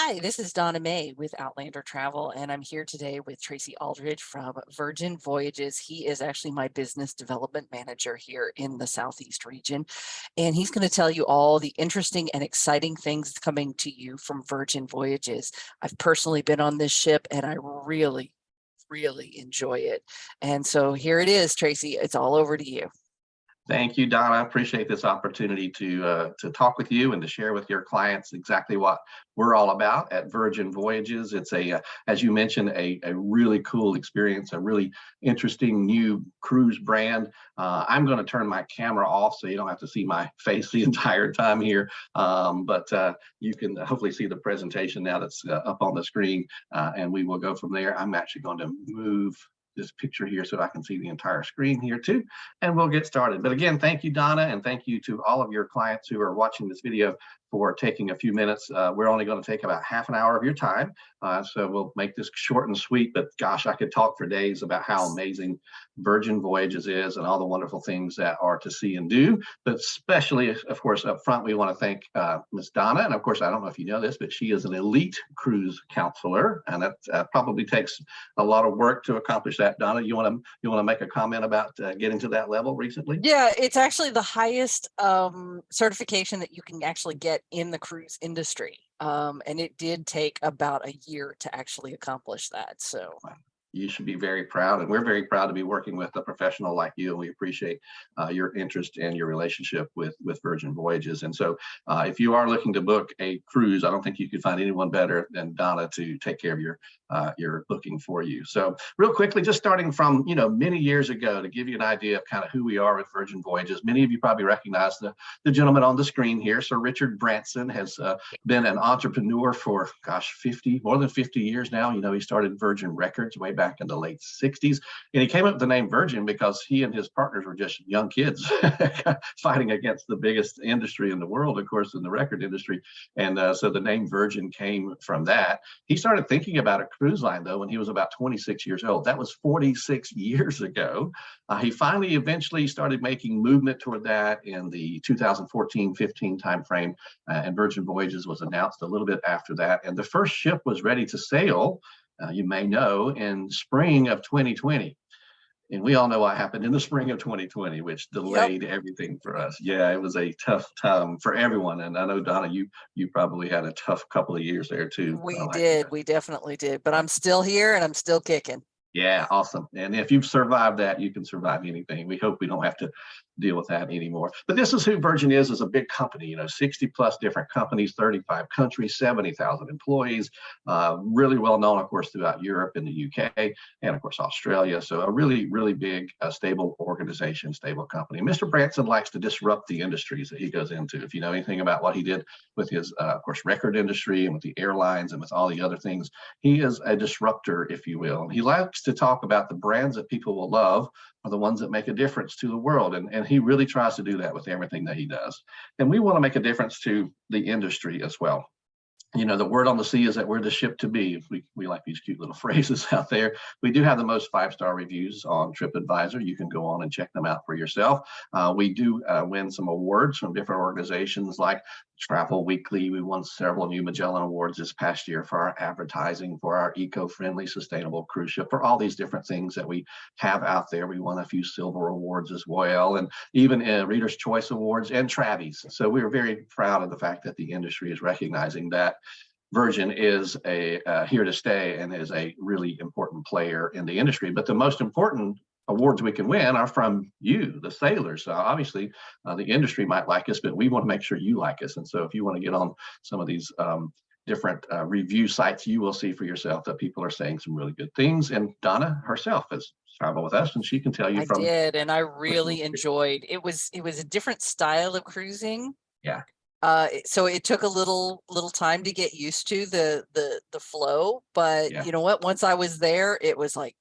Hi, this is Donna May with Outlander Travel, and I'm here today with Tracy Aldridge from Virgin Voyages. He is actually my business development manager here in the Southeast region, and he's going to tell you all the interesting and exciting things coming to you from Virgin Voyages. I've personally been on this ship, and I really enjoy it. And so here it is, Tracy. It's all over to you. Thank you, Donna. I appreciate this opportunity to talk with you and to share with your clients exactly what we're all about at Virgin Voyages. It's as you mentioned, a really cool experience, a really interesting new cruise brand. I'm going to turn my camera off so you don't have to see my face the entire time here, but you can hopefully see the presentation now that's up on the screen, and we will go from there. I'm actually going to move this picture here so I can see the entire screen here too, and we'll get started. But again, thank you, Donna, and thank you to all of your clients who are watching this video for taking a few minutes. We're only going to take about half an hour of your time, so we'll make this short and sweet, but gosh, I could talk for days about how amazing Virgin Voyages is and all the wonderful things that are to see and do. But especially, of course, up front, we want to thank Miss Donna, and of course, I don't know if you know this, but she is an elite cruise counselor, and that probably takes a lot of work to accomplish that. Donna, you want to make a comment about getting to that level recently? Yeah, it's actually the highest certification that you can actually get in the cruise industry. And it did take about a year to actually accomplish that. So You should be very proud, and we're very proud to be working with a professional like you, and we appreciate your interest and your relationship with Virgin Voyages. And so if you are looking to book a cruise, I don't think you could find anyone better than Donna to take care of your booking for you. So real quickly, just starting from many years ago, to give you an idea of kind of who we are with Virgin Voyages. Many of you probably recognize the gentleman on the screen here. Sir Richard Branson has been an entrepreneur for more than 50 years now. He started Virgin Records way back in the late 60s, and he came up with the name Virgin because he and his partners were just young kids fighting against the biggest industry in the world, of course, in the record industry. And so the name Virgin came from that. He started thinking about a cruise line though when he was about 26 years old. That was 46 years ago. He finally eventually started making movement toward that in the 2014-15 timeframe, and Virgin Voyages was announced a little bit after that, and the first ship was ready to sail, you may know, in spring of 2020. And we all know what happened in the spring of 2020, which yep, delayed everything for us. Yeah, it was a tough time for everyone. And I know, Donna, you probably had a tough couple of years there too. we did. We definitely did. But I'm still here and I'm still kicking. Yeah, awesome. And if you've survived that, you can survive anything. We hope we don't have to deal with that anymore. But this is who Virgin is as a big company, 60 plus different companies, 35 countries, 70,000 employees, really well known, of course, throughout Europe and the UK, and of course, Australia. So a really big, stable organization, stable company. Mr. Branson likes to disrupt the industries that he goes into. If you know anything about what he did with his, of course, record industry and with the airlines and with all the other things, he is a disruptor, if you will. And he likes to talk about the brands that people will love are the ones that make a difference to the world. And he really tries to do that with everything that he does. And we want to make a difference to the industry as well. The word on the sea is that we're the ship to be. We like these cute little phrases out there. We do have the most 5-star reviews on TripAdvisor. You can go on and check them out for yourself. We do win some awards from different organizations like Travel Weekly. We won several new Magellan Awards this past year for our advertising, for our eco-friendly, sustainable cruise ship, for all these different things that we have out there. We won a few silver awards as well, and even Reader's Choice Awards and Travies. So we are very proud of the fact that the industry is recognizing that Virgin is here to stay and is a really important player in the industry. But the most important awards we can win are from you, the sailors. Obviously, the industry might like us, but we want to make sure you like us. And so if you want to get on some of these different review sites, you will see for yourself that people are saying some really good things. And Donna herself has traveled with us, and she can tell you I from. did, and I really enjoyed it. Was a different style of cruising. Yeah. So it took a little time to get used to the flow, but Yeah. you know what? Once I was there, it was like,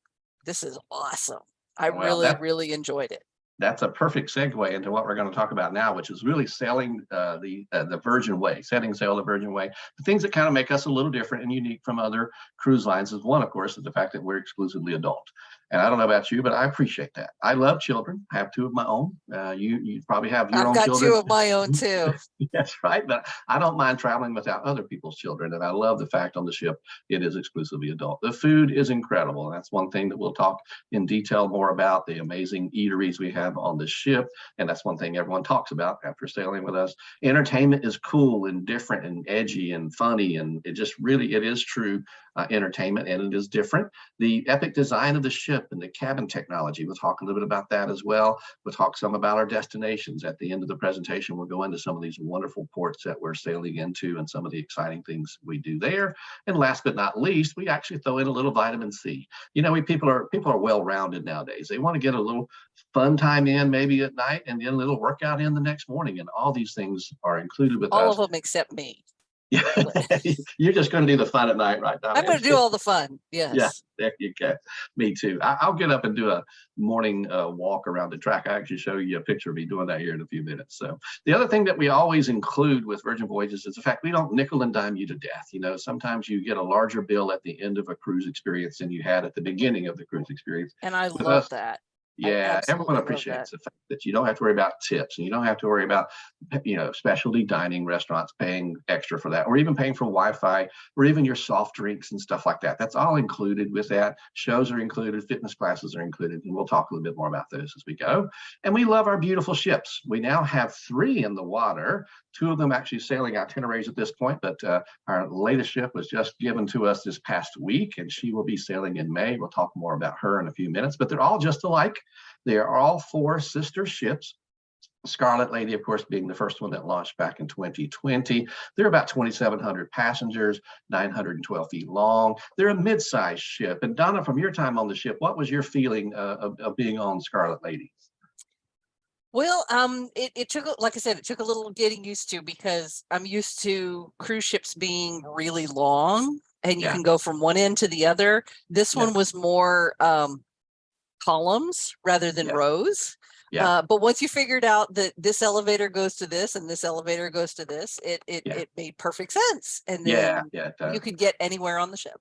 this is awesome. I Well, really enjoyed it. that's a perfect segue into what we're going to talk about now, which is really selling the Virgin way, setting sail the Virgin way. The things that kind of make us a little different and unique from other cruise lines is one, of course, is the fact that we're exclusively adult. And I don't know about you, but I appreciate that. I love children. I have two of my own. You probably have your I've own got children. 2 of my own too. That's right. But I don't mind traveling without other people's children. And I love the fact on the ship, it is exclusively adult. The food is incredible. That's one thing that we'll talk in detail more about, the amazing eateries we have on the ship. And that's one thing everyone talks about after sailing with us. Entertainment is cool and different and edgy and funny. And it just really, it is true entertainment, and it is different. The epic design of the ship and the cabin technology, we'll talk a little bit about that as well. We'll talk some about our destinations. At the end of the presentation, we'll go into some of these wonderful ports that we're sailing into and some of the exciting things we do there. And last but not least, we actually throw in a little vitamin C. You know, people are well-rounded nowadays. They want to get a little fun time in maybe at night and then a little workout in the next morning. And all these things are included with All us. of them except me. Yeah. You're just going to do the fun at night, right, Donna? I'm going to do all the fun. Yes. Yeah, there you go. Me too. I'll get up and do a morning walk around the track. I actually show you a picture of me doing that here in a few minutes. So the other thing that we always include with Virgin Voyages is the fact we don't nickel and dime you to death. You know, sometimes you get a larger bill at the end of a cruise experience than you had at the beginning of the cruise experience. And I love that. Yeah, everyone appreciates the fact that you don't have to worry about tips and you don't have to worry about, you know, specialty dining restaurants paying extra for that, or even paying for Wi-Fi, or even your soft drinks and stuff like that. That's all included with that. Shows are included, fitness classes are included, and we'll talk a little bit more about those as we go. And we love our beautiful ships. We now have 3 in the water, 2 of them actually sailing itineraries at this point, but our latest ship was just given to us this past week, and she will be sailing in May. We'll talk more about her in a few minutes, but they're all just alike. They are all 4 sister ships. Scarlet Lady, of course, being the first one that launched back in 2020. They're about 2,700 passengers, 912 feet long. They're a mid-sized ship. And Donna, from your time on the ship, what was your feeling of being on Scarlet Lady? Well, it took, like I said, it took a little getting used to, because I'm used to cruise ships being really long and you can go from one end to the other. This one was more columns rather than rows. But once you figured out that this elevator goes to this and this elevator goes to this, it made perfect sense. And then you could get anywhere on the ship.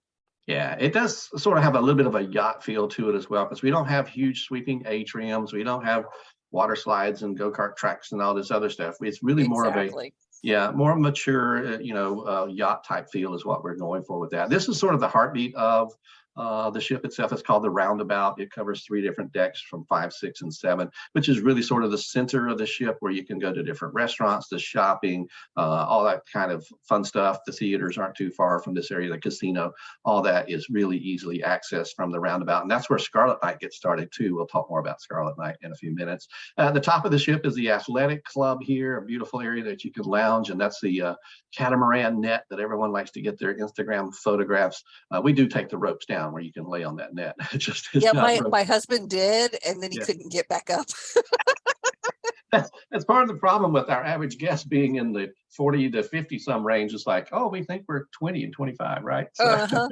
Yeah, it does sort of have a little bit of a yacht feel to it as well, because we don't have huge sweeping atriums. We don't have water slides and go-kart tracks and all this other stuff. It's really more of a more mature, you know, yacht type feel is what we're going for with that. This is sort of the heartbeat of the ship itself. Is called the Roundabout. It covers 3 different decks from 5, 6, and 7, which is really sort of the center of the ship, where you can go to different restaurants, the shopping, all that kind of fun stuff. The theaters aren't too far from this area, the casino, all that is really easily accessed from the Roundabout. And that's where Scarlet Night gets started too. We'll talk more about Scarlet Night in a few minutes. The top of the ship is the Athletic Club here, a beautiful area that you can lounge. And that's the catamaran net that everyone likes to get their Instagram photographs. We do take the ropes down where you can lay on that net. It just my husband did, and then he couldn't get back up. That's part of the problem with our average guest being in the 40 to 50 some range. It's like, oh, we think we're 20 and 25, right? So,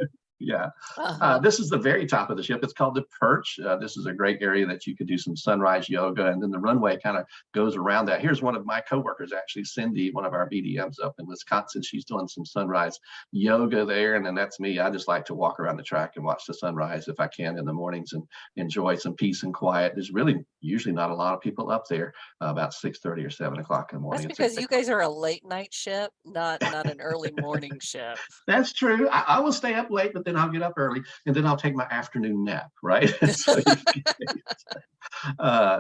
this is the very top of the ship. It's called the Perch. This is a great area that you could do some sunrise yoga, and then the runway kind of goes around that. Here's one of my coworkers, actually, Cindy, one of our BDMs up in Wisconsin. She's doing some sunrise yoga there, and then that's me. I just like to walk around the track and watch the sunrise if I can in the mornings and enjoy some peace and quiet. There's really usually not a lot of people up there about 6:30 or 7 o'clock in the morning. That's because you guys are a late night ship, not an early morning ship. That's true. I will stay up late, but then I'll get up early, and then I'll take my afternoon nap, right? So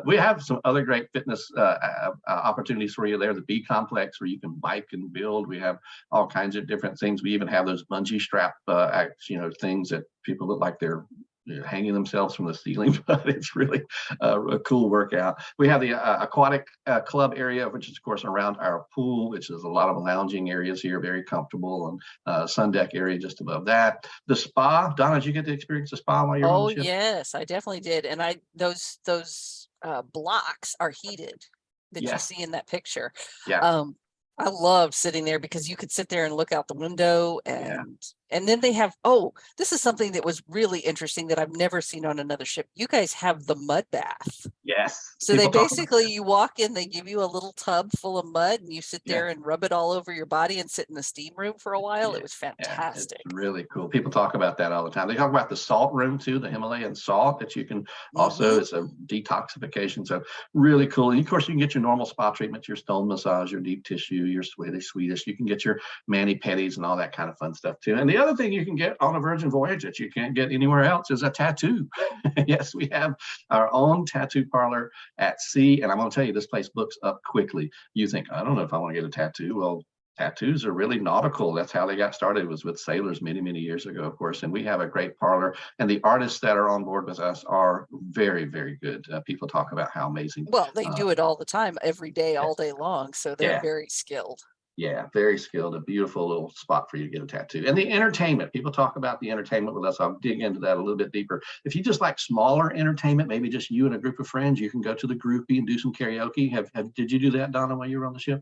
we have some other great fitness opportunities for you there. The B complex, where you can bike and build. We have all kinds of different things. We even have those bungee strap things that people look like they're hanging themselves from the ceiling, but it's really a cool workout. We have the Aquatic Club area, which is of course around our pool, which is a lot of lounging areas here, very comfortable, and sun deck area just above that. The spa, Donna, did you get to experience the spa while you're on the ship? Oh yes, I definitely did. And those blocks are heated that you see in that picture. I loved sitting there because you could sit there and look out the window and And then they have, oh, this is something that was really interesting that I've never seen on another ship. You guys have the mud bath. Yes. So they basically, you walk in, they give you a little tub full of mud and you sit there and rub it all over your body and sit in the steam room for a while. It was fantastic. It's really cool. People talk about that all the time. They talk about the salt room too, the Himalayan salt that you can also, it's a detoxification. So really cool. And of course, you can get your normal spa treatments, your stone massage, your deep tissue, your Swedish. You can get your mani-pedis and all that kind of fun stuff too. And the other thing you can get on a Virgin Voyage that you can't get anywhere else is a tattoo. Yes, we have our own tattoo parlor at sea. And I'm going to tell you, this place books up quickly. You think, I don't know if I want to get a tattoo. Well, tattoos are really nautical. That's how they got started, was with sailors many, many years ago, of course. And we have a great parlor. And the artists that are on board with us are very, very good. People talk about how amazing. Well, they do it all the time, every day, all day long. So they're very skilled. Yeah, very skilled. A beautiful little spot for you to get a tattoo. And the entertainment, people talk about the entertainment with us. I'll dig into that a little bit deeper. If you just like smaller entertainment, maybe just you and a group of friends, you can go to the groupie and do some karaoke. Did you do that, Donna, while you were on the ship?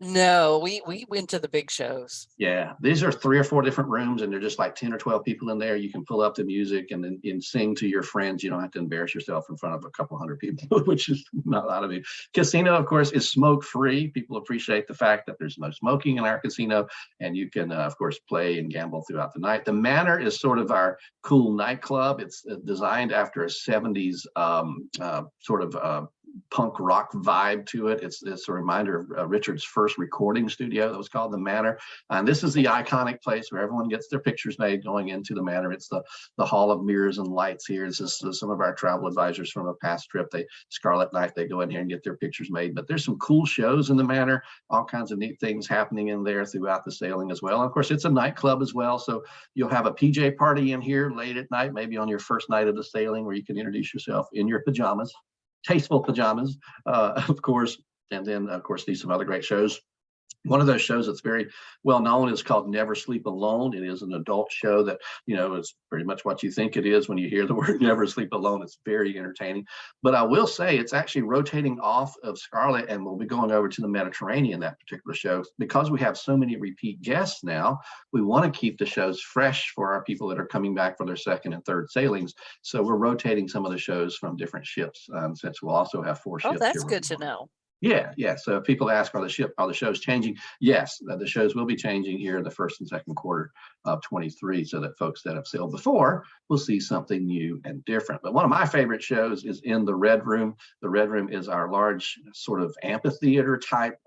No, we went to the big shows. Yeah, these are 3 or 4 different rooms, and they're just like 10 or 12 people in there. You can pull up the music and then sing to your friends. You don't have to embarrass yourself in front of a couple hundred people, which is not a lot of it. Casino, of course, is smoke-free. People appreciate the fact that there's no smoking in our casino, and you can, of course, play and gamble throughout the night. The Manor is sort of our cool nightclub. It's designed after a 70s sort of punk rock vibe to it. It's a reminder of Richard's first recording studio that was called the Manor. And this is the iconic place where everyone gets their pictures made going into the Manor. It's the hall of mirrors and lights here. This is some of our travel advisors from a past trip. Scarlet Night, they go in here and get their pictures made. But there's some cool shows in the Manor, all kinds of neat things happening in there throughout the sailing as well. And of course, it's a nightclub as well. So you'll have a PJ party in here late at night, maybe on your first night of the sailing, where you can introduce yourself in your pajamas. Tasteful pajamas, of course, and then of course see some other great shows. One of those shows that's very well known is called Never Sleep Alone. It is an adult show that, is pretty much what you think it is when you hear the word Never Sleep Alone. It's very entertaining. But I will say it's actually rotating off of Scarlet, and we'll be going over to the Mediterranean, that particular show. Because we have so many repeat guests now, we want to keep the shows fresh for our people that are coming back for their second and third sailings. So we're rotating some of the shows from different ships, since we'll also have 4 ships. Oh, that's good to know. Yeah. So if people ask, are the shows changing? Yes, the shows will be changing here in the first and second quarter of 23, so that folks that have sailed before will see something new and different. But one of my favorite shows is in the Red Room. The Red Room is our large sort of amphitheater type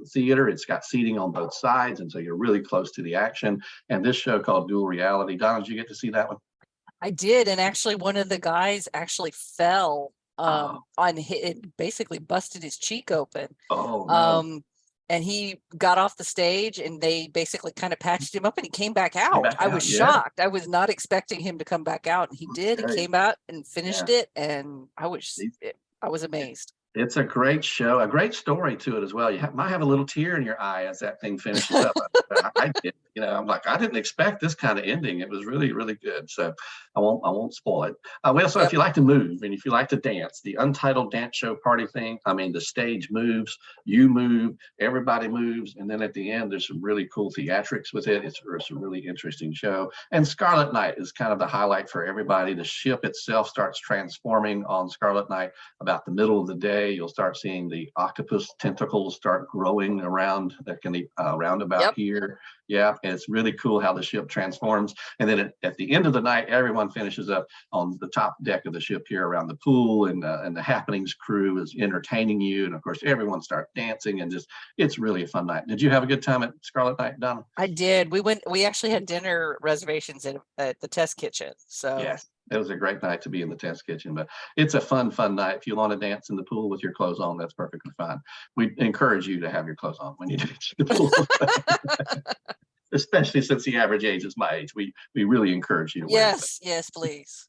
theater. It's got seating on both sides, and so you're really close to the action. And this show called Dual Reality. Donna, did you get to see that one? I did, and actually one of the guys actually fell on it, basically busted his cheek open. And he got off the stage, and they basically kind of patched him up, and he came back out. I was shocked. I was not expecting him to come back out, and he did. He came out and finished it, and I was amazed. It's a great show, a great story to it as well. You might have a little tear in your eye as that thing finishes up. I did, I'm like, I didn't expect this kind of ending. It was really, really good. So I won't spoil it. Also, if you like to move and if you like to dance, the Untitled Dance Show party thing, the stage moves, you move, everybody moves. And then at the end, there's some really cool theatrics with it. It's a really interesting show. And Scarlet Night is kind of the highlight for everybody. The ship itself starts transforming on Scarlet Night about the middle of the day. You'll start seeing the octopus tentacles start growing around roundabout here. Yeah, and it's really cool how the ship transforms. And then at the end of the night, everyone finishes up on the top deck of the ship here around the pool, and the Happenings crew is entertaining you. And of course, everyone starts dancing, and it's really a fun night. Did you have a good time at Scarlet Night, Donna? I did. We actually had dinner reservations at the test kitchen. So yes. It was a great night to be in the test kitchen, but it's a fun night. If you want to dance in the pool with your clothes on, that's perfectly fine. We encourage you to have your clothes on when you dance in the pool. Especially since the average age is my age. We really encourage you to wear it. Yes, please.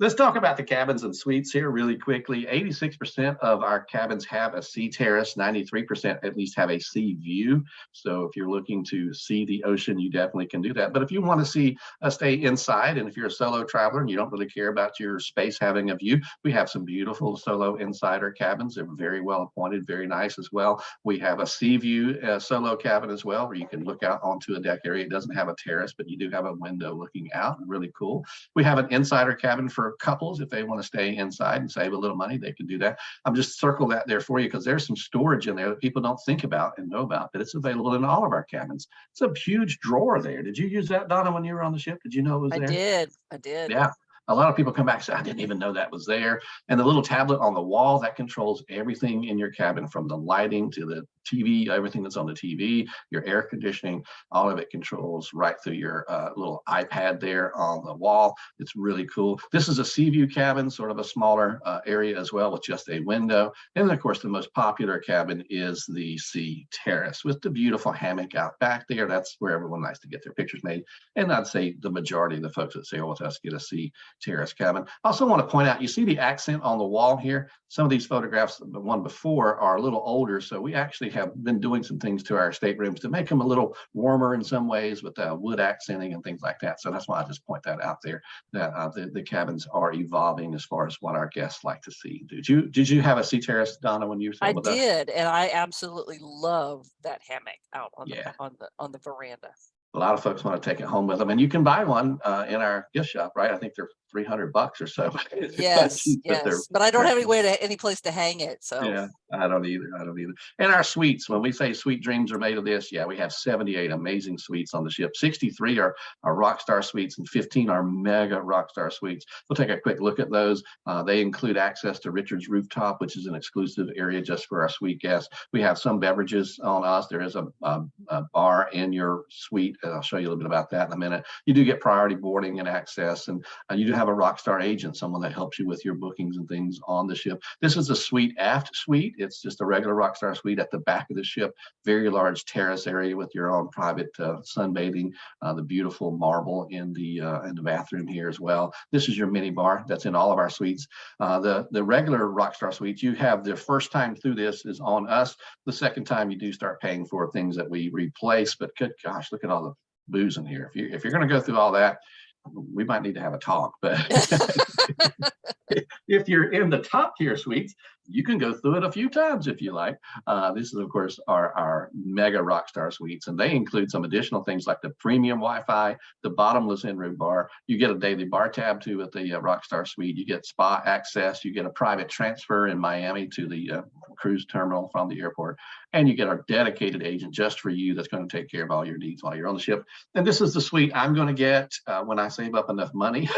Let's talk about the cabins and suites here really quickly. 86% of our cabins have a sea terrace. 93% at least have a sea view. So if you're looking to see the ocean, you definitely can do that. But if you want to stay inside, and if you're a solo traveler and you don't really care about your space having a view, we have some beautiful solo insider cabins. They're very well appointed, very nice as well. We have a sea view solo cabin as well, where you can look out onto a deck area. It doesn't have a terrace, but you do have a window looking out. Really cool. We have an insider cabin for couples. If they want to stay inside and save a little money, they can do that. I'm just circle that there for you because there's some storage in there that people don't think about and know about, but it's available in all of our cabins. It's a huge drawer there. Did you use that, Donna, when you were on the ship? Did you know it was there? I did. Yeah. A lot of people come back and say, I didn't even know that was there. And the little tablet on the wall that controls everything in your cabin, from the lighting to the TV, everything that's on the TV, your air conditioning, all of it controls right through your little iPad there on the wall. It's really cool. This is a sea view cabin, sort of a smaller area as well, with just a window. And then, of course, the most popular cabin is the sea terrace with the beautiful hammock out back there. That's where everyone likes to get their pictures made. And I'd say the majority of the folks that sail with us get a sea terrace cabin. I also want to point out, you see the accent on the wall here. Some of these photographs, the one before, are a little older, so we actually have been doing some things to our staterooms to make them a little warmer in some ways, with wood accenting and things like that. So that's why I just point that out there, that the cabins are evolving as far as what our guests like to see. Did you have a sea terrace, Donna, when you were with us? I did, and I absolutely love that hammock out on the veranda. A lot of folks want to take it home with them, and you can buy one in our gift shop, right? I think they're $300 or so. Yes, yes, but I don't have any place to hang it. So yeah, I don't either. And our suites, when we say sweet dreams are made of this, yeah, we have 78 amazing suites on the ship. 63 are Rockstar suites, and 15 are mega Rockstar suites. We'll take a quick look at those. They include access to Richard's Rooftop, which is an exclusive area just for our suite guests. We have some beverages on us. There is a bar in your suite, and I'll show you a little bit about that in a minute. You do get priority boarding and access, and you do have a Rockstar agent, someone that helps you with your bookings and things on the ship. This is a suite aft suite. It's just a regular Rockstar suite at the back of the ship. Very large terrace area with your own private sunbathing. The beautiful marble in the bathroom here as well. This is your mini bar that's in all of our suites. The regular Rockstar suites, you have the first time through this is on us. The second time you do start paying for things that we replace. But good gosh, look at all the booze in here. If you're going to go through all that, we might need to have a talk. But if you're in the top tier suites, you can go through it a few times if you like. This is, of course, our mega Rockstar suites, and they include some additional things like the premium Wi-Fi, the bottomless in-room bar. You get a daily bar tab too at the Rockstar suite. You get spa access. You get a private transfer in Miami to the cruise terminal from the airport, and you get our dedicated agent just for you that's going to take care of all your needs while you're on the ship. And this is the suite I'm going to get when I save up enough money.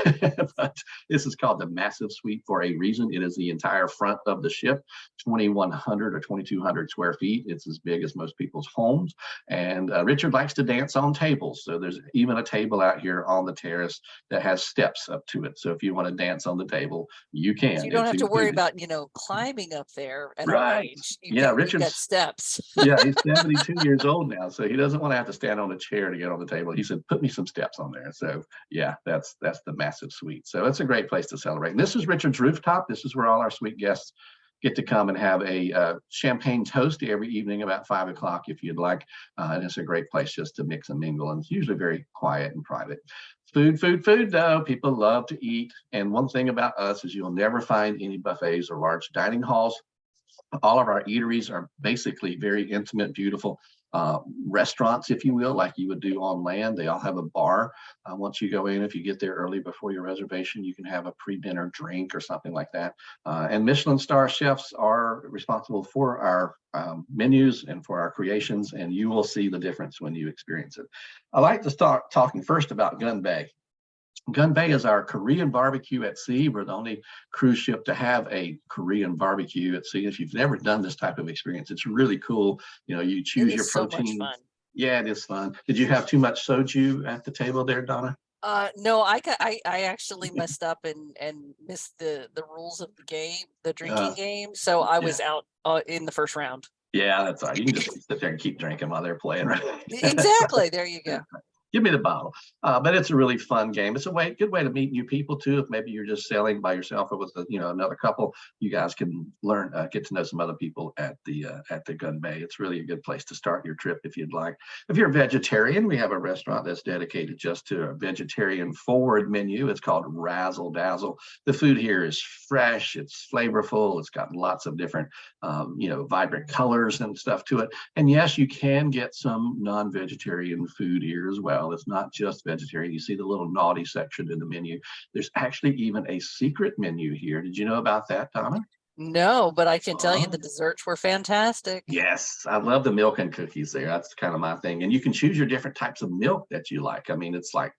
But this is called the Massive Suite for a reason. It is the entire front of the ship, 2,100 or 2,200 square feet. It's as big as most people's homes. And Richard likes to dance on tables. So there's even a table out here on the terrace that has steps up to it. So if you want to dance on the table, you can. So you don't have to worry about, climbing up there at our age. Richard's got steps. Yeah, he's 72 years old now, so he doesn't want to have to stand on a chair to get on the table. He said, put me some steps on there. So yeah, that's the Massive Suite. So it's a great place to celebrate. And this is Richard's Rooftop. This is where all our suite guests get to come and have a champagne toast every evening about 5 o'clock if you'd like. And it's a great place just to mix and mingle. And it's usually very quiet and private. Food, though. People love to eat. And one thing about us is you'll never find any buffets or large dining halls. All of our eateries are basically very intimate, beautiful restaurants, if you will, like you would do on land. They all have a bar. Once you go in, if you get there early before your reservation, you can have a pre-dinner drink or something like that. And Michelin star chefs are responsible for our menus and for our creations, and you will see the difference when you experience it. I like to start talking first about Gun Bay. Gun Bay is our Korean barbecue at sea. We're the only cruise ship to have a Korean barbecue at sea. If you've never done this type of experience, it's really cool. You choose your protein. So much fun. Yeah, it is fun. Did you have too much soju at the table there, Donna? No, I actually messed up and missed the rules of the game, the drinking game. So I was out in the first round. Yeah, that's all right. You can just sit there and keep drinking while they're playing, right? Exactly. There you go. Give me the bottle. But it's a really fun game. It's a good way to meet new people too. If maybe you're just sailing by yourself or with another couple, you guys can learn, get to know some other people at the gun bay. It's really a good place to start your trip if you'd like. If you're a vegetarian, we have a restaurant that's dedicated just to a vegetarian forward menu. It's called Razzle Dazzle. The food here is fresh. It's flavorful. It's got lots of different, vibrant colors and stuff to it. And yes, you can get some non-vegetarian food here as well. It's not just vegetarian. You see the little naughty section in the menu. There's actually even a secret menu here. Did you know about that, Donna? No, but I can tell you the desserts were fantastic. Yes, I love the milk and cookies there. That's kind of my thing. And you can choose your different types of milk that you like. I mean, it's like,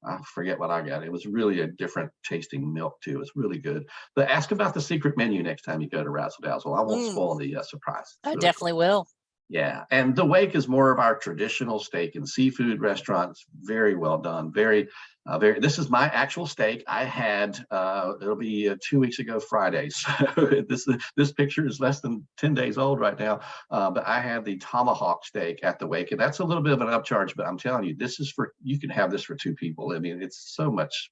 I forget what I got. It was really a different tasting milk too. It's really good. But ask about the secret menu next time you go to Razzle Dazzle. I won't spoil the surprise. I definitely will. Yeah, and the Wake is more of our traditional steak and seafood restaurants. Very well done. Very. This is my actual steak. I had. It'll be 2 weeks ago Friday. So this picture is less than 10 days old right now. But I had the tomahawk steak at the Wake, and that's a little bit of an upcharge. But I'm telling you, you can have this for 2 people. I mean, it's so much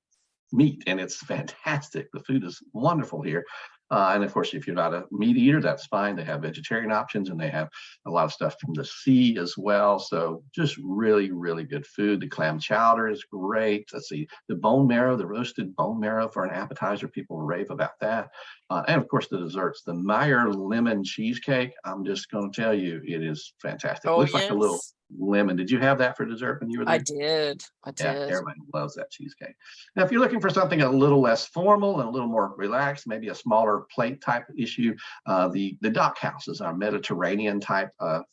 meat and it's fantastic. The food is wonderful here. And of course, if you're not a meat eater, that's fine. They have vegetarian options and they have a lot of stuff from the sea as well. So just really, really good food. The clam chowder is great. Let's see, the bone marrow, the roasted bone marrow for an appetizer, people rave about that. And of course, the desserts, the Meyer lemon cheesecake. I'm just going to tell you, it is fantastic. Oh, looks like a little lemon. Did you have that for dessert when you were there? I did. Yeah, everybody loves that cheesecake. Now, if you're looking for something a little less formal and a little more relaxed, maybe a smaller plate type issue, the dock house is our Mediterranean type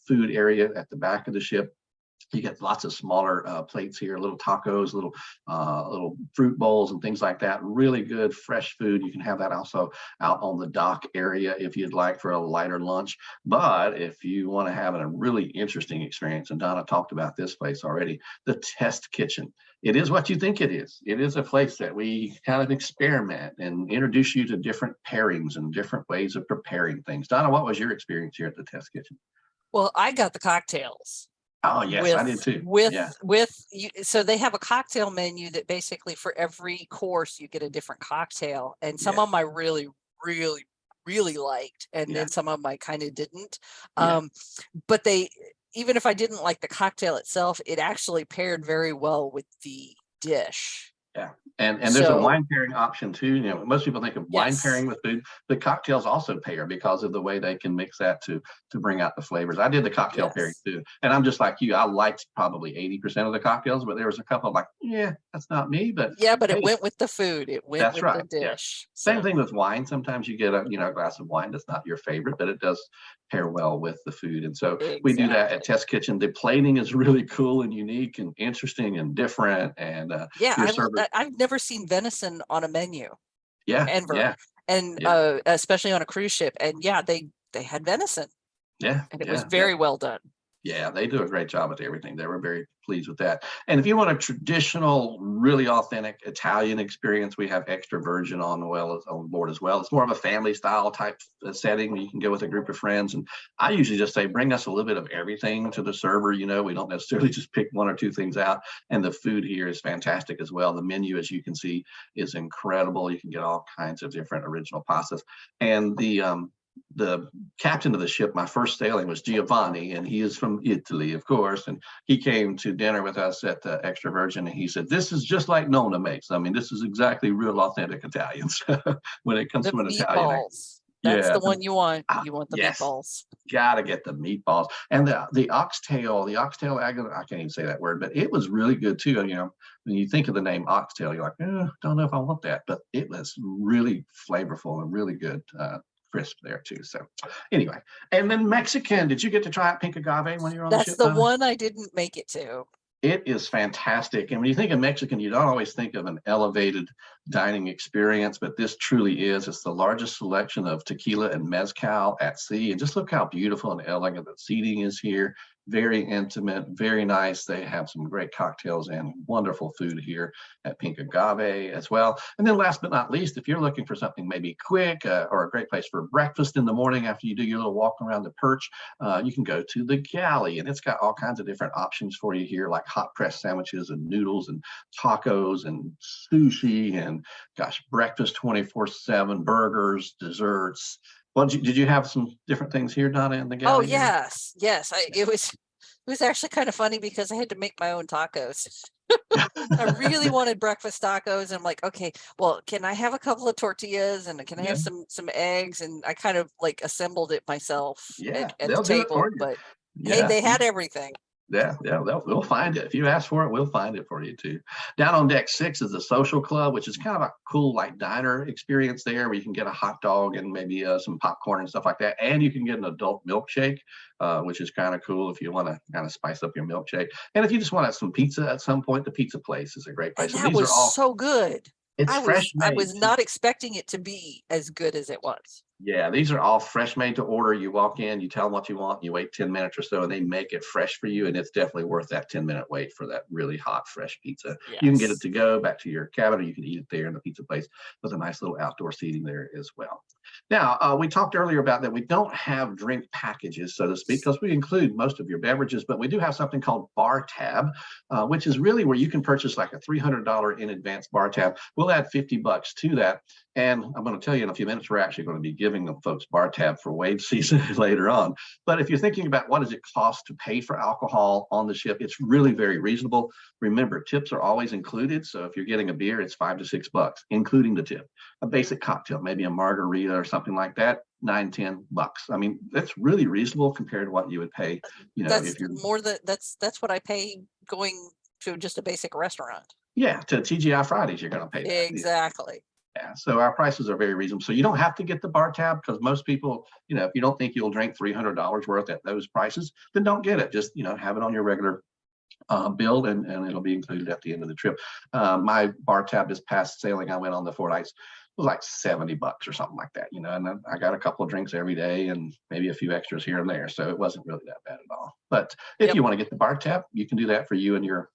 food area at the back of the ship. You get lots of smaller plates here, little tacos, little fruit bowls and things like that. Really good fresh food. You can have that also out on the dock area if you'd like for a lighter lunch. But if you want to have a really interesting experience, and Donna talked about this place already, the Test Kitchen. It is what you think it is. It is a place that we kind of experiment and introduce you to different pairings and different ways of preparing things. Donna, what was your experience here at the Test Kitchen? Well, I got the cocktails. Oh yes, I did too. So they have a cocktail menu that basically for every course you get a different cocktail, and some of them I really, really, really liked, and then some of them I kind of didn't. But even if I didn't like the cocktail itself, it actually paired very well with the dish. Yeah. And there's a wine pairing option too. You know, most people think of wine pairing with food. The cocktails also pair because of the way they can mix that to bring out the flavors. I did the cocktail pairing too. And I'm just like you. I liked probably 80% of the cocktails, but there was a couple like, that's not me. But but it went with the food. It went with the dish. Yeah. Same thing with wine. Sometimes you get a glass of wine that's not your favorite, but it does pair well with the food. And so we do that at Test Kitchen. The plating is really cool and unique and interesting and different. And I've never seen venison on a menu. Ever. And especially on a cruise ship. And they had venison. And it was very well done. Yeah, they do a great job with everything. They were very pleased with that. And if you want a traditional, really authentic Italian experience, we have extra virgin on board as well. It's more of a family style type setting where you can go with a group of friends. And I usually just say, bring us a little bit of everything to the server. We don't necessarily just pick 1 or 2 things out. And the food here is fantastic as well. The menu, as you can see, is incredible. You can get all kinds of different original pastas. And the captain of the ship, my first sailing, was Giovanni, and he is from Italy, of course. And he came to dinner with us at the Extra Virgin, and he said, "This is just like Nona makes. I mean, this is exactly real authentic Italian when it comes from an Italian." That's the one you want. You want the meatballs. Gotta get the meatballs. And the oxtail, I can't even say that word, but it was really good too. When you think of the name oxtail, you're like, don't know if I want that, but it was really flavorful and really good. Crisp there too. So anyway, and then Mexican, did you get to try pink agave when you were on the ship? That's the one I didn't make it to. It is fantastic. And when you think of Mexican, you don't always think of an elevated dining experience, but this truly is. It's the largest selection of tequila and mezcal at sea. And just look how beautiful and elegant the seating is here. very intimate, very nice. They have some great cocktails and wonderful food here at Pink Agave as well. And then last but not least, if you're looking for something maybe quick or a great place for breakfast in the morning after you do your little walk around the perch, you can go to the Galley, and it's got all kinds of different options for you here, like hot press sandwiches and noodles and tacos and sushi and gosh, breakfast 24/7, burgers, desserts. Well, did you have some different things here, Donna, in the Oh, Galley here? yes, yes. It was actually kind of funny because I had to make my own tacos. I really wanted breakfast tacos. And I'm like, okay, well, can I have a couple of tortillas and can I Yeah, have some eggs? And I kind of like assembled it myself yeah, at the they'll do it for table. you. But hey, Yeah, they had everything. yeah, we'll find it. If you ask for it, we'll find it for you too. Down on deck 6 is the social club, which is kind of a cool like diner experience there, where you can get a hot dog and maybe some popcorn and stuff like that, and you can get an adult milkshake, which is kind of cool if you want to kind of spice up your milkshake. And if you just want some pizza at some point, the pizza place is a great place. And So that these are was all, so good. it's I fresh was I made. was not expecting it to be as good as it was. Yeah, these are all fresh made to order. You walk in, you tell them what you want, you wait 10 minutes or so, and they make it fresh for you. And it's definitely worth that 10-minute wait for that really hot, fresh pizza. You can get it Yes. to go back to your cabin, or you can eat it there in the pizza place with a nice little outdoor seating there as well. Now, we talked earlier about that we don't have drink packages, so to speak, because we include most of your beverages, but we do have something called Bar Tab, which is really where you can purchase like a $300 in advance bar tab. We'll add $50 to that. And I'm going to tell you in a few minutes, we're actually going to be giving them folks bar tab for wave season later on. But if you're thinking about what does it cost to pay for alcohol on the ship, it's really very reasonable. Remember, tips are always included. So if you're getting a beer, it's $5 to $6, including the tip. A basic cocktail, maybe a margarita or something like that, $9, $10. I mean, that's really reasonable compared to what you would pay, That's if you're, more than that's what I pay going to just a basic restaurant. yeah, to TGI Fridays, you're going to pay that. Exactly. Yeah, so our prices are very reasonable. So you don't have to get the bar tab, because most people, if you don't think you'll drink $300 worth at those prices, then don't get it. Just, have it on your regular bill, and it'll be included at the end of the trip. My bar tab this past sailing I went on the 4 nights was like $70 or something like that, and then I got a couple of drinks every day and maybe a few extras here and there. So it wasn't really that bad at all. But if Yep. you want to get the bar tab, you can do that for you and your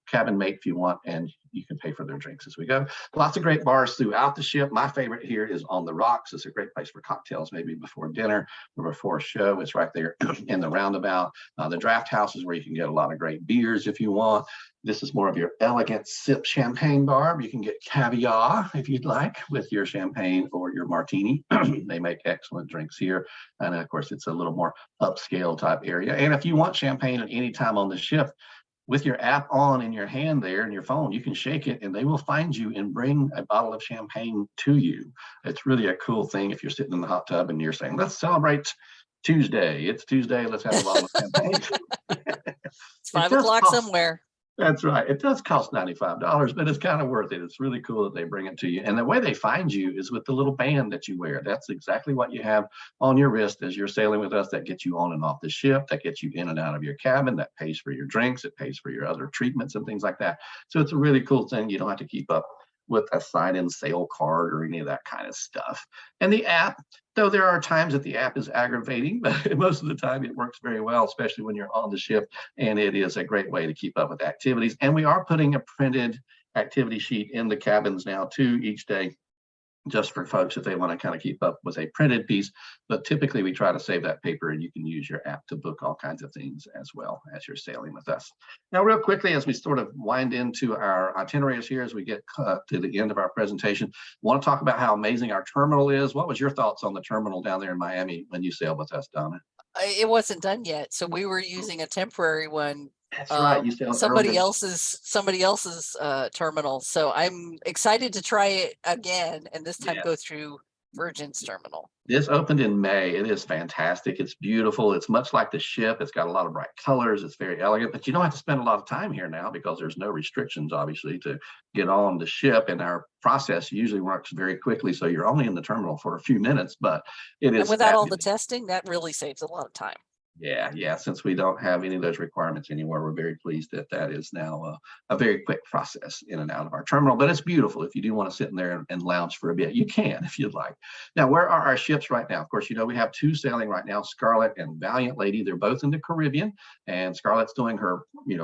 cabin mate if you want, and you can pay for their drinks as we go. Lots of great bars throughout the ship. My favorite here is on the rocks. It's a great place for cocktails, maybe before dinner or before a show. It's right there in the roundabout. The draft house is where you can get a lot of great beers if you want. This is more of your elegant sip champagne bar. You can get caviar if you'd like with your champagne or your martini. They make excellent drinks here. And of course, it's a little more upscale type area. And if you want champagne at any time on the ship, with your app on in your hand there and your phone, you can shake it and they will find you and bring a bottle of champagne to you. It's really a cool thing if you're sitting in the hot tub and you're saying, let's celebrate Tuesday. It's Tuesday. Let's have a bottle of champagne. It's 5 o'clock somewhere. That's right. It does cost $95, but it's kind of worth it. It's really cool that they bring it to you. And the way they find you is with the little band that you wear. That's exactly what you have on your wrist as you're sailing with us. That gets you on and off the ship, that gets you in and out of your cabin, that pays for your drinks, it pays for your other treatments and things like that. So it's a really cool thing. You don't have to keep up with a sign-in sale card or any of that kind of stuff. And the app, though there are times that the app is aggravating, but most of the time it works very well, especially when you're on the ship, and it is a great way to keep up with activities. And we are putting a printed activity sheet in the cabins now too each day, just for folks if they want to kind of keep up with a printed piece. But typically we try to save that paper, and you can use your app to book all kinds of things as well as you're sailing with us. Now, real quickly, as we sort of wind into our itineraries here, as we get to the end of our presentation, I want to talk about how amazing our terminal is. What was your thoughts on the terminal down there in Miami when you sailed with us, Donna? It wasn't done yet, so we were using a temporary one. That's right. You sailed somebody earlier. else's terminal. So I'm excited to try it again, and this time go through Virgin's terminal. This opened in May. It is fantastic. It's beautiful. It's much like the ship. It's got a lot of bright colors. It's very elegant, but you don't have to spend a lot of time here now because there's no restrictions, obviously, to get on the ship. And our process usually works very quickly. So you're only in the terminal for a few minutes, but it is. And without all the testing, that really saves a lot of time. Yeah. Since we don't have any of those requirements anymore, we're very pleased that that is now a very quick process in and out of our terminal. But it's beautiful. If you do want to sit in there and lounge for a bit, you can if you'd like. Now, where are our ships right now? Of course, you know we have two sailing right now, Scarlet and Valiant Lady. They're both in the Caribbean, and Scarlet's doing her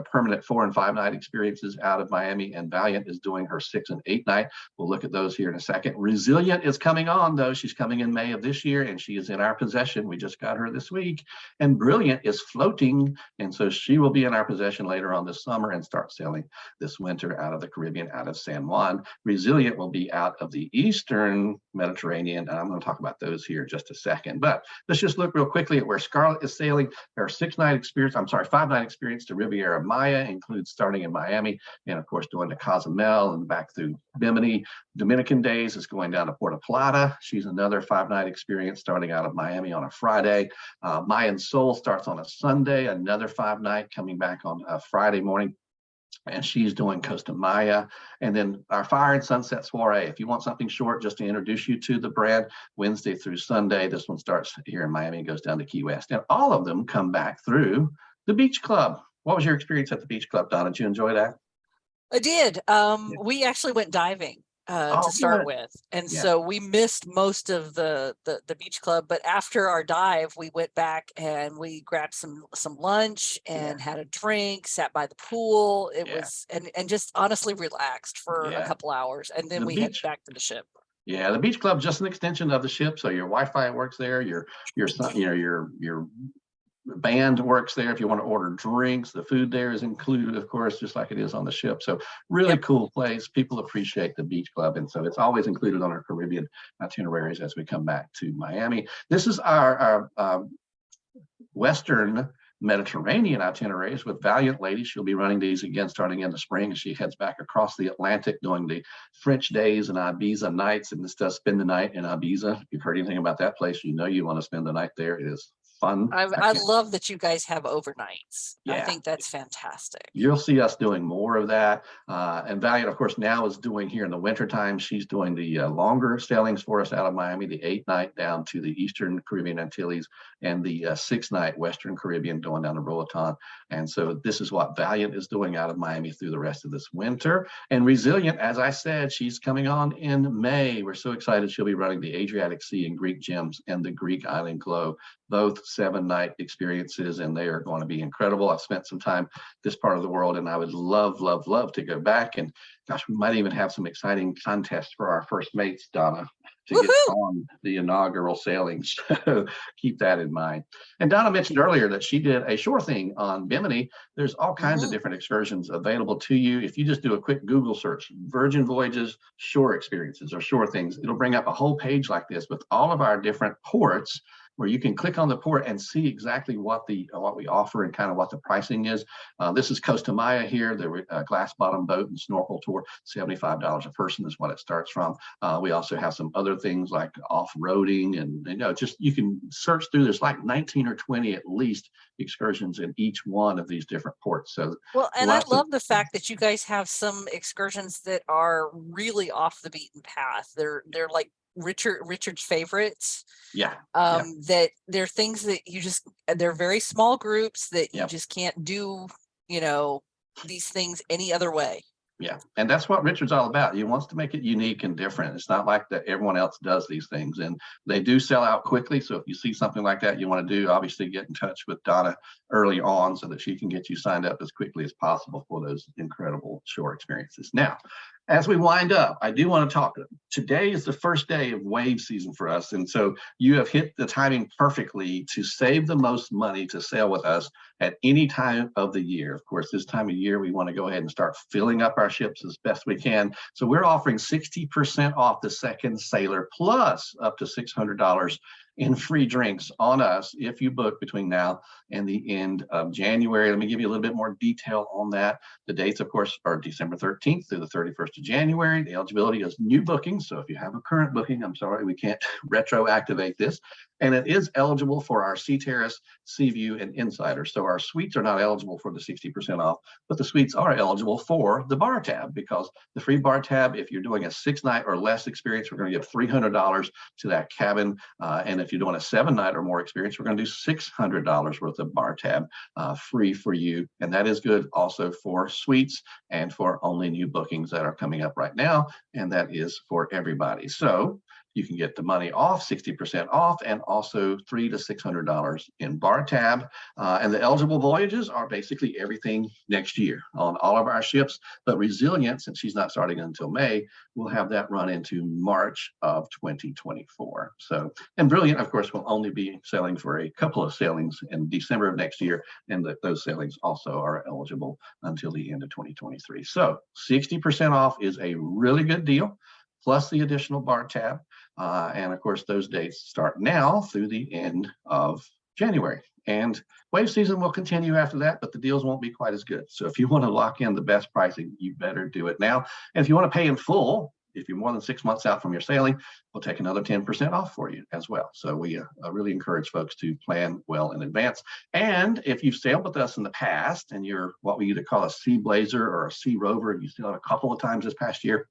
permanent 4 and 5 night experiences out of Miami, and Valiant is doing her 6 and 8 night. We'll look at those here in a second. Resilient is coming on though. She's coming in May of this year, and she is in our possession. We just got her this week. And Brilliant is floating, and so she will be in our possession later on this summer and start sailing this winter out of the Caribbean, out of San Juan. Resilient will be out of the Eastern Mediterranean, and I'm going to talk about those here in just a second. But let's just look real quickly at where Scarlet is sailing. Her 5-night experience to Riviera Maya includes starting in Miami and, of course, going to Cozumel and back through Bimini. Dominican days is going down to Puerto Plata. She's another 5-night experience starting out of Miami on a Friday. Mayan Soul starts on a Sunday, another 5-night coming back on a Friday morning, and she's doing Costa Maya. And then our Fire and Sunset Soiree, if you want something short just to introduce you to the brand, Wednesday through Sunday. This one starts here in Miami and goes down to Key West. And all of them come back through the Beach Club. What was your experience at the Beach Club, Donna? Did you enjoy that? I did. We actually went diving to start with, and so we missed most of the beach club. But after our dive, we went back and we grabbed some lunch and had a drink, sat by the pool. It was and just honestly relaxed for a couple hours, and then we headed back to the ship. Yeah, the Beach Club just an extension of the ship, so your Wi-Fi works there. Your band works there. If you want to order drinks, the food there is included, of course, just like it is on the ship. So really cool place. People appreciate the Beach Club, and so it's always included on our Caribbean itineraries as we come back to Miami. This is our Western Mediterranean itineraries with Valiant Lady. She'll be running these again starting in the spring as she heads back across the Atlantic doing the French days and Ibiza nights. And this does spend the night in Ibiza. If you've heard anything about that place, you know you want to spend the night there. It is fun. I love that you guys have overnights. I think that's fantastic. You'll see us doing more of that. And Valiant, of course, now is doing here in the wintertime. She's doing the longer sailings for us out of Miami, the 8-night down to the Eastern Caribbean Antilles, and the 6-night Western Caribbean going down to Roatan. And so this is what Valiant is doing out of Miami through the rest of this winter. And Resilient, as I said, she's coming on in May. We're so excited. She'll be running the Adriatic Sea and Greek Gems and the Greek Island Glow, both 7-night experiences, and they are going to be incredible. I've spent some time this part of the world, and I would love to go back. And gosh, we might even have some exciting contests for our first mates, Donna, to get on the inaugural sailings. So keep that in mind. And Donna mentioned earlier that she did a shore thing on Bimini. There's all kinds of different excursions available to you. If you just do a quick Google search, Virgin Voyages shore experiences or shore things, it'll bring up a whole page like this with all of our different ports, where you can click on the port and see exactly what we offer and kind of what the pricing is. This is Costa Maya here, the glass bottom boat and snorkel tour, $75 a person is what it starts from. We also have some other things like off-roading, and just you can search through. There's like 19 or 20 at least excursions in each one of these different ports. So and I love the fact that you guys have some excursions that are really off the beaten path. They're like Richard's favorites. That they're things that they're very small groups that you just can't do, these things any other way. Yeah, and that's what Richard's all about. He wants to make it unique and different. It's not like that everyone else does these things, and they do sell out quickly. So if you see something like that you want to do, obviously get in touch with Donna early on so that she can get you signed up as quickly as possible for those incredible shore experiences. Now, as we wind up, I do want to talk. Today is the first day of wave season for us, and so you have hit the timing perfectly to save the most money to sail with us at any time of the year. Of course, this time of year, we want to go ahead and start filling up our ships as best we can. So we're offering 60% off the second sailor, plus up to $600 in free drinks on us if you book between now and the end of January. Let me give you a little bit more detail on that. The dates, of course, are December 13th through the 31st of January. The eligibility is new bookings. So if you have a current booking, I'm sorry, we can't retroactivate this. And it is eligible for our Sea Terrace, Sea View, and Insider. So our suites are not eligible for the 60% off, but the suites are eligible for the bar tab, because the free bar tab, if you're doing a 6-night or less experience, we're going to give $300 to that cabin. And if you're doing a 7-night or more experience, we're going to do $600 worth of bar tab free for you. And that is good also for suites and for only new bookings that are coming up right now. And that is for everybody. So you can get the money off, 60% off, and also $300 to $600 in bar tab. And the eligible voyages are basically everything next year on all of our ships. But Resilient, since she's not starting until May, we'll have that run into March of 2024. So, and Brilliant, of course, will only be sailing for a couple of sailings in December of next year. And those sailings also are eligible until the end of 2023. So 60% off is a really good deal, plus the additional bar tab. And of course, those dates start now through the end of January. And wave season will continue after that, but the deals won't be quite as good. So if you want to lock in the best pricing, you better do it now. And if you want to pay in full, if you're more than 6 months out from your sailing, we'll take another 10% off for you as well. So we really encourage folks to plan well in advance. And if you've sailed with us in the past and you're what we either call a Sea Blazer or a Sea Rover, and you sailed a couple of times this past year,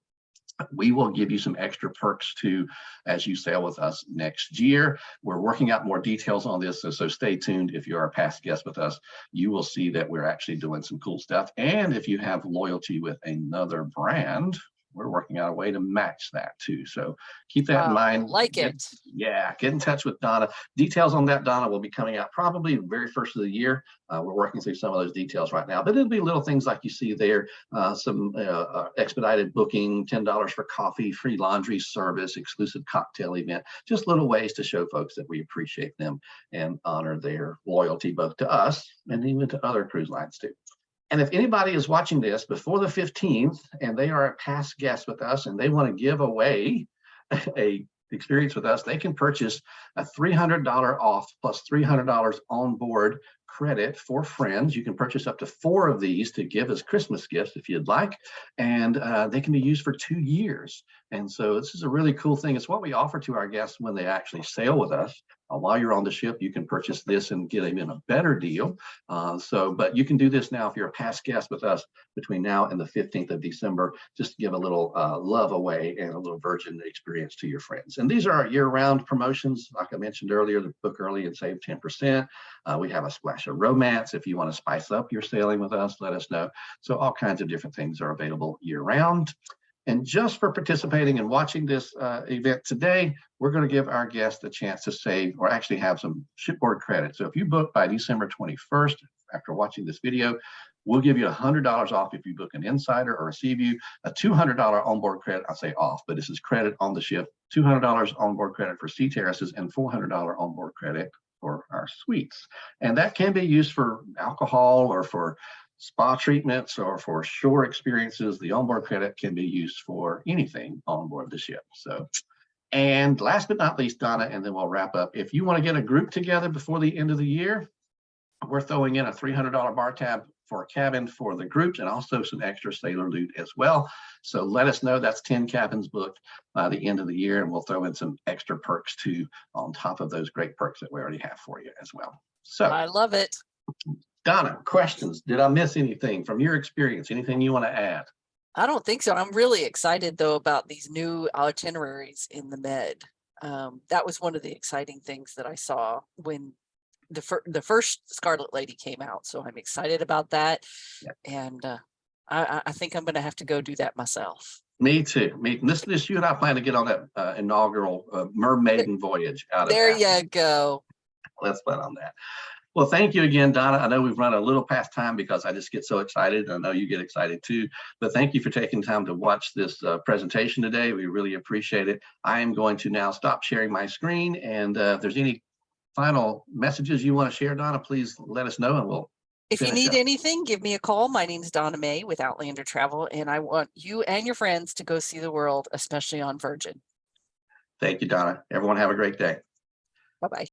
we will give you some extra perks too as you sail with us next year. We're working out more details on this, so stay tuned. If you're a past guest with us, you will see that we're actually doing some cool stuff. And if you have loyalty with another brand, we're working out a way to match that too. So keep that in mind. Like it. Yeah, get in touch with Donna. Details on that, Donna, will be coming out probably the very first of the year. We're working through some of those details right now, but it'll be little things like you see there, some expedited booking, $10 for coffee, free laundry service, exclusive cocktail event, just little ways to show folks that we appreciate them and honor their loyalty both to us and even to other cruise lines too. And if anybody is watching this before the 15th and they are a past guest with us and they want to give away a experience with us, they can purchase a $300 off plus $300 on board credit for friends. You can purchase up to 4 of these to give as Christmas gifts if you'd like, and they can be used for 2 years. And so this is a really cool thing. It's what we offer to our guests when they actually sail with us. While you're on the ship, you can purchase this and get even a better deal. But you can do this now if you're a past guest with us between now and the 15th of December, just to give a little love away and a little Virgin experience to your friends. And these are our year-round promotions. Like I mentioned earlier, the book early and save 10%. We have a splash of romance. If you want to spice up your sailing with us, let us know. So all kinds of different things are available year-round. And just for participating and watching this event today, we're going to give our guests a chance to save or actually have some shipboard credit. So if you book by December 21st, after watching this video, we'll give you $100 off if you book an Insider or a Sea View, a $200 onboard credit. I say off, but this is credit on the ship, $200 onboard credit for Sea Terraces and $400 onboard credit for our suites. And that can be used for alcohol or for spa treatments or for shore experiences. The onboard credit can be used for anything on board the ship. So, and last but not least, Donna, and then we'll wrap up. If you want to get a group together before the end of the year, we're throwing in a $300 bar tab for a cabin for the groups and also some extra sailor loot as well. So let us know. That's 10 cabins booked by the end of the year, and we'll throw in some extra perks too on top of those great perks that we already have for you as well. So I love it. Donna, questions? Did I miss anything from your experience? Anything you want to add? I don't think so. I'm really excited though about these new itineraries in the Med. That was one of the exciting things that I saw when the first Scarlet Lady came out. So I'm excited about that. Yep. And I think I'm going to have to go do that myself. Me too. This you and I plan to get on that inaugural mermaiden voyage out of there. Africa. You go. Let's plan on that. Well, thank you again, Donna. I know we've run a little past time because I just get so excited. I know you get excited too, but thank you for taking time to watch this presentation today. We really appreciate it. I am going to now stop sharing my screen, and if there's any final messages you want to share, Donna, please let us know and we'll If you need anything, give me a call. My name is Donna May with Outlander Travel, and I want you and your friends to go see the world, especially on Virgin. Thank you, Donna. Everyone have a great day. Bye-bye.